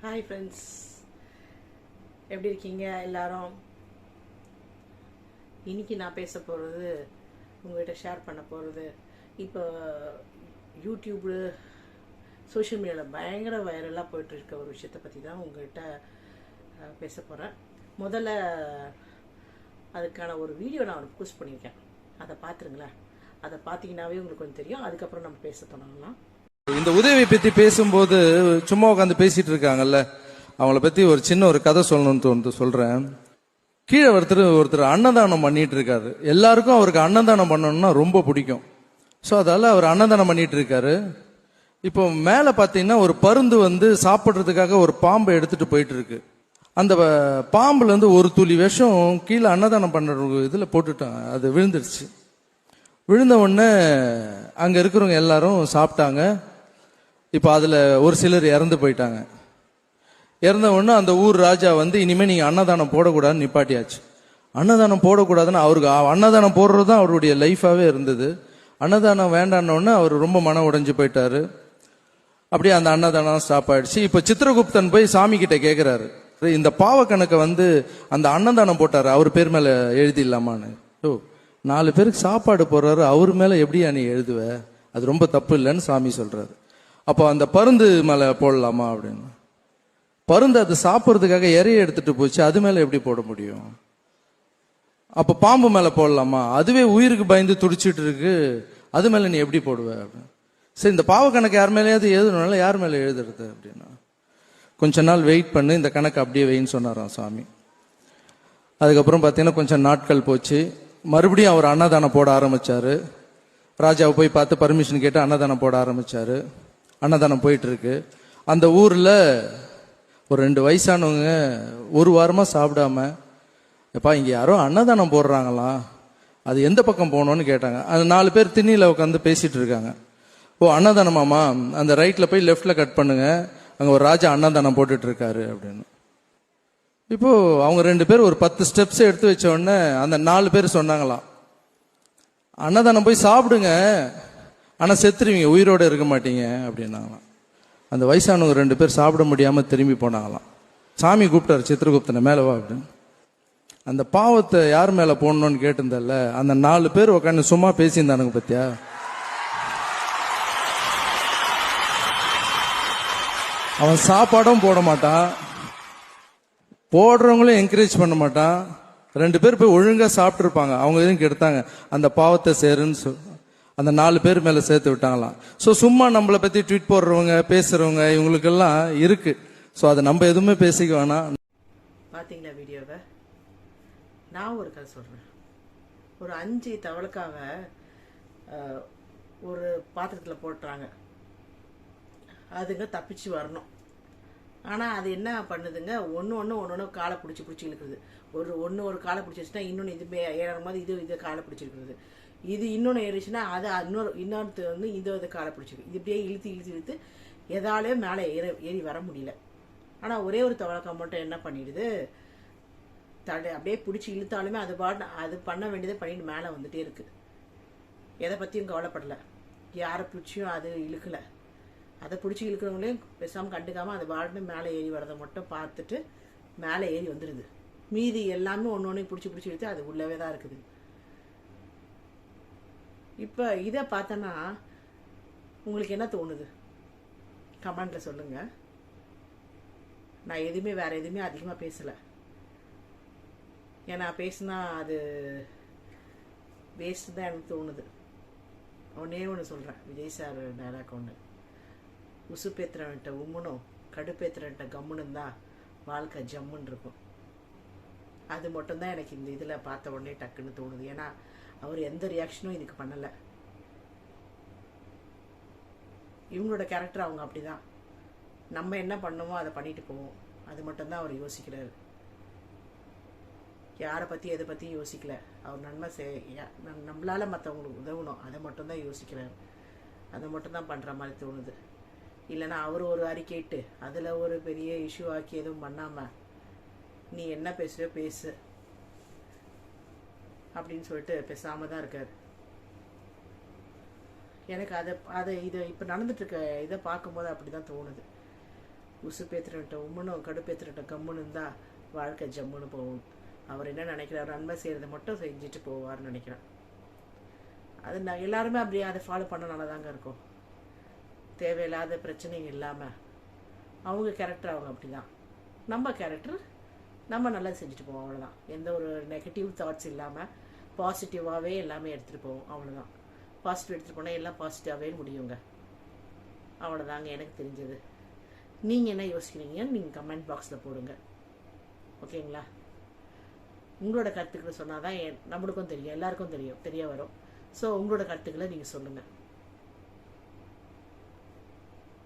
Hi friends, எப்படி இருக்கீங்க எல்லாரும்? இன்னைக்கு நான் பேச போகிறது, உங்கள்கிட்ட ஷேர் பண்ண போகிறது, இப்போ யூடியூப்பு சோஷியல் மீடியாவில் பயங்கர வைரலாக போயிட்டுருக்க ஒரு விஷயத்தை பற்றி தான் உங்கள்கிட்ட பேச போகிறேன். முதல்ல அதுக்கான ஒரு வீடியோ நான் ஒன்று போஸ்ட் பண்ணியிருக்கேன், அதை பார்த்துருங்களேன். அதை பார்த்தீங்கன்னாவே உங்களுக்கு கொஞ்சம் தெரியும். அதுக்கப்புறம் நம்ம பேச தொடங்கலாம். இந்த உதவி பத்தி பேசும்போது சும்மா உட்காந்து பேசிட்டு இருக்காங்கல்ல, அவங்கள பத்தி ஒரு சின்ன ஒரு கதை சொல்லணும்னு தோணுது, சொல்றேன். கீழே ஒருத்தர் அன்னதானம் பண்ணிட்டு இருக்காரு. எல்லாருக்கும் அவருக்கு அன்னதானம் பண்ணணும்னா ரொம்ப பிடிக்கும். ஸோ அதால அவர் அன்னதானம் பண்ணிட்டு இருக்காரு. இப்போ மேல பாத்தீங்கன்னா ஒரு பருந்து வந்து சாப்பிட்றதுக்காக ஒரு பாம்பை எடுத்துட்டு போயிட்டு இருக்கு. அந்த பாம்புல இருந்து ஒரு துளி விஷம் கீழே அன்னதானம் பண்ற இதுல போட்டுட்டாங்க. அது விழுந்துருச்சு. விழுந்த உடனே அங்க இருக்கிறவங்க எல்லாரும் சாப்பிட்டாங்க. இப்போ அதுல ஒரு சிலர் இறந்து போயிட்டாங்க. இறந்த உடனே அந்த ஊர் ராஜா வந்து இனிமே நீங்க அன்னதானம் போடக்கூடாதுன்னு நிப்பாட்டியாச்சு. அன்னதானம் போடக்கூடாதுன்னு அவருக்கு அன்னதானம் போடுறது தான் அவருடைய லைஃபாவே இருந்தது. அன்னதானம் வேண்டான உடனே அவர் ரொம்ப மன உடைஞ்சு போயிட்டாரு. அப்படியே அந்த அன்னதானம் ஸ்டாப் ஆயிடுச்சு. இப்போ சித்திரகுப்தன் போய் சாமி கிட்ட கேட்கிறாரு, இந்த பாவ கணக்கை வந்து அந்த அன்னதானம் போட்டாரு அவர் பேர் மேல எழுதிடலாமான்னு. 4 பேருக்கு சாப்பாடு போடுறாரு, அவர் மேல எப்படியா நீ எழுதுவ? அது ரொம்ப தப்பு இல்லைன்னு சாமி சொல்றாரு. அப்போ அந்த பருந்து மேல போடலாமா அப்படின்னு. பருந்து அது சாப்பிட்றதுக்காக இறைய எடுத்துட்டு போச்சு, அது மேல எப்படி போட முடியும்? அப்ப பாம்பு மேல போடலாமா? அதுவே உயிருக்கு பயந்து துடிச்சிட்டு இருக்கு, அது மேல நீ எப்படி போடுவ அப்படின்னு. சரி, இந்த பாவ கணக்கு யார் மேலேயாவது எழுதணும்னால யார் மேல எழுதுறது அப்படின்னா, கொஞ்ச நாள் வெயிட் பண்ணு, இந்த கணக்கு அப்படியே வெயின்னு சொன்னாராம் சாமி. அதுக்கப்புறம் பார்த்தீங்கன்னா கொஞ்சம் நாட்கள் போச்சு. மறுபடியும் அவர் அன்னதானம் போட ஆரம்பிச்சாரு. ராஜாவை போய் பார்த்து பர்மிஷன் கேட்டு அன்னதானம் போட ஆரம்பிச்சாரு. அன்னதானம் போயிட்டு இருக்கு. அந்த ஊர்ல ஒரு 2 வயசானவங்க ஒரு வாரமா சாப்பிடாம, எப்பா இங்க யாரோ அன்னதானம் போடுறாங்களாம், அது எந்த பக்கம் போகணும்னு கேட்டாங்க. அந்த 4 பேர் திண்ணில உட்காந்து பேசிட்டு இருக்காங்க. ஓ அன்னதானமாமா, அந்த ரைட்ல போய் லெஃப்ட்ல கட் பண்ணுங்க, அங்க ஒரு ராஜா அன்னதானம் போட்டுட்டு இருக்காரு அப்படின்னு. இப்போ அவங்க 2 பேர் ஒரு 10 ஸ்டெப்ஸ் எடுத்து வச்ச உடனே அந்த 4 பேர் சொன்னாங்களாம், அன்னதானம் போய் சாப்பிடுங்க, ஆனா செத்துருவீங்க, உயிரோட இருக்க மாட்டீங்க அப்படின்னாங்களாம். அந்த வயசானவங்க 2 பேர் சாப்பிட முடியாம திரும்பி போனாங்களாம். சாமி கூப்பிட்டாரு சித்திரகுப்தனை, மேல வா அப்படின்னு. அந்த பாவத்தை யார் மேல போடணும்னு கேட்டிருந்தல்ல, அந்த 4 பேர் உட்காந்து சும்மா பேசியிருந்தானுங்க பத்தியா. அவன் சாப்பாடும் போட மாட்டான், போடுறவங்களும் என்கரேஜ் பண்ண மாட்டான். 2 பேர் போய் ஒழுங்கா சாப்பிட்டு இருப்பாங்க, அவங்க எதுவும் கெடுத்தாங்க, அந்த பாவத்தை சேருன்னு அந்த 4 பேர் மேல சேர்த்து விட்டாங்களாம். ஸோ சும்மா நம்மளை பத்தி ட்வீட் போடுறவங்க பேசுறவங்க இவங்களுக்கெல்லாம் இருக்கு. ஸோ அதை நம்ம எதுவுமே பேசிக்க வேணாம். பார்த்தீங்களா வீடியோவை? நான் ஒரு கதை சொல்றேன். ஒரு 5 தவளைக்காவை ஒரு பாத்திரத்தில் போட்டுறாங்க. அதுங்க தப்பிச்சு வரணும். ஆனால் அது என்ன பண்ணுதுங்க, ஒன்று காலை பிடிச்சி இழுக்குது. ஒரு காலை பிடிச்சிச்சுன்னா இன்னொன்று இது ஏறும் போது இது காலை பிடிச்சிருக்குது. இது இன்னொன்று ஏறிச்சுன்னா அது இன்னொருத்து வந்து இது காலை பிடிச்சிருக்கு. இது இப்படியே இழுத்து எதாலே மேலே ஏறி வர முடியல. ஆனால் ஒரே ஒரு தவளைக்காய் மட்டும் என்ன பண்ணிடுது, அப்படியே பிடிச்சி இழுத்தாலுமே அது பண்ண வேண்டியதை பண்ணிட்டு மேலே வந்துட்டே இருக்கு. எதை பற்றியும் கவலைப்படலை, யாரை பிடிச்சியும் அது இழுக்கலை. அதை பிடிச்சி இழுக்கிறவங்களையும் பேசாமல் கண்டுக்காமல் அது பாட்டுமே மேலே ஏறி வரதை மட்டும் பார்த்துட்டு மேலே ஏறி வந்துடுது. மீதி எல்லாமே ஒன்று பிடிச்சி இழுத்து அது உள்ளவே தான் இருக்குது. இப்போ இதை பார்த்தோன்னா உங்களுக்கு என்ன தோணுது? கமெண்ட்ல சொல்லுங்க. நான் வேற எதுவுமே அதிகமாக பேசலை. ஏன்னா பேசுனா அது வேஸ்ட் தான் எனக்கு தோணுது. ஒன்று சொல்கிறேன், விஜய் சார் டைலாக் ஒன்று, உசுப்பேத்துறவன்ட்ட உம்முனும் கடுப்பேத்துறவன்ட்ட கம்முன்னு தான் வாழ்க்கை ஜம்முன்னு இருக்கும். அது மட்டும்தான் எனக்கு இந்த இதில் பார்த்த உடனே டக்குன்னு தோணுது. ஏன்னா அவர் எந்த ரியாக்ஷனும் இதுக்கு பண்ணலை. இவங்களோட கேரக்டர் அவங்க அப்படிதான், நம்ம என்ன பண்ணுமோ அதை பண்ணிட்டு போவோம், அது மட்டும்தான் அவர் யோசிக்கிறாரு. யாரை பற்றி எதை பற்றியும் யோசிக்கல. அவர் நன்மை நம்மளால மற்றவங்களுக்கு உதவணும், அதை மட்டும்தான் யோசிக்கிறாரு. அதை மட்டும்தான் பண்ணுற மாதிரி தோணுது. இல்லைன்னா அவர் ஒரு அறிக்கைட்டு அதில் ஒரு பெரிய இஷ்யூ ஆக்கி எதுவும் பண்ணாமல் நீ என்ன பேசுகிற பேசு அப்படின்னு சொல்லிட்டு பேசாமல் தான் இருக்கார். எனக்கு இதை இப்போ நடந்துட்டு இருக்க இதை பார்க்கும்போது அப்படி தான் தோணுது. உசுப்பேத்துறட்ட உம்முனும் கடுப்பேத்துறட்ட கம்முன்னு இருந்தால் வாழ்க்கை ஜம்முன்னு போகும். அவர் என்ன நினைக்கிறார், நன்மை செய்கிறத மட்டும் செஞ்சுட்டு போவார்னு நினைக்கிறேன். அது நான் எல்லாருமே அப்படியே அதை ஃபாலோ பண்ணனால தாங்க இருக்கும். தேவையில்லாத பிரச்சனைங்க இல்லாமல் அவங்க கேரக்டர் அவங்க அப்படி தான். நம்ம கேரக்டர் நம்ம நல்லா செஞ்சுட்டு போவோம், அவ்வளோதான். எந்த ஒரு நெகட்டிவ் தாட்ஸ் இல்லாமல் பாசிட்டிவாகவே எல்லாமே எடுத்துகிட்டு போவோம், அவ்வளோதான். பாசிட்டிவ் எடுத்துகிட்டு போனால் எல்லாம் பாசிட்டிவாகவே முடியுங்க. அவ்வளோதாங்க எனக்கு தெரிஞ்சது. நீங்கள் என்ன யோசிக்கிறீங்கன்னு நீங்கள் கமெண்ட் பாக்ஸில் போடுங்க, ஓகேங்களா? உங்களோட கருத்துக்களை சொன்னால் தான் நம்மளுக்கும் தெரியும், எல்லாருக்கும் தெரிய வரும். ஸோ உங்களோட கருத்துக்களை நீங்கள் சொல்லுங்கள்.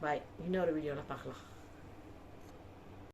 பாய். இன்னொரு வீடியோவில் பார்க்கலாம்.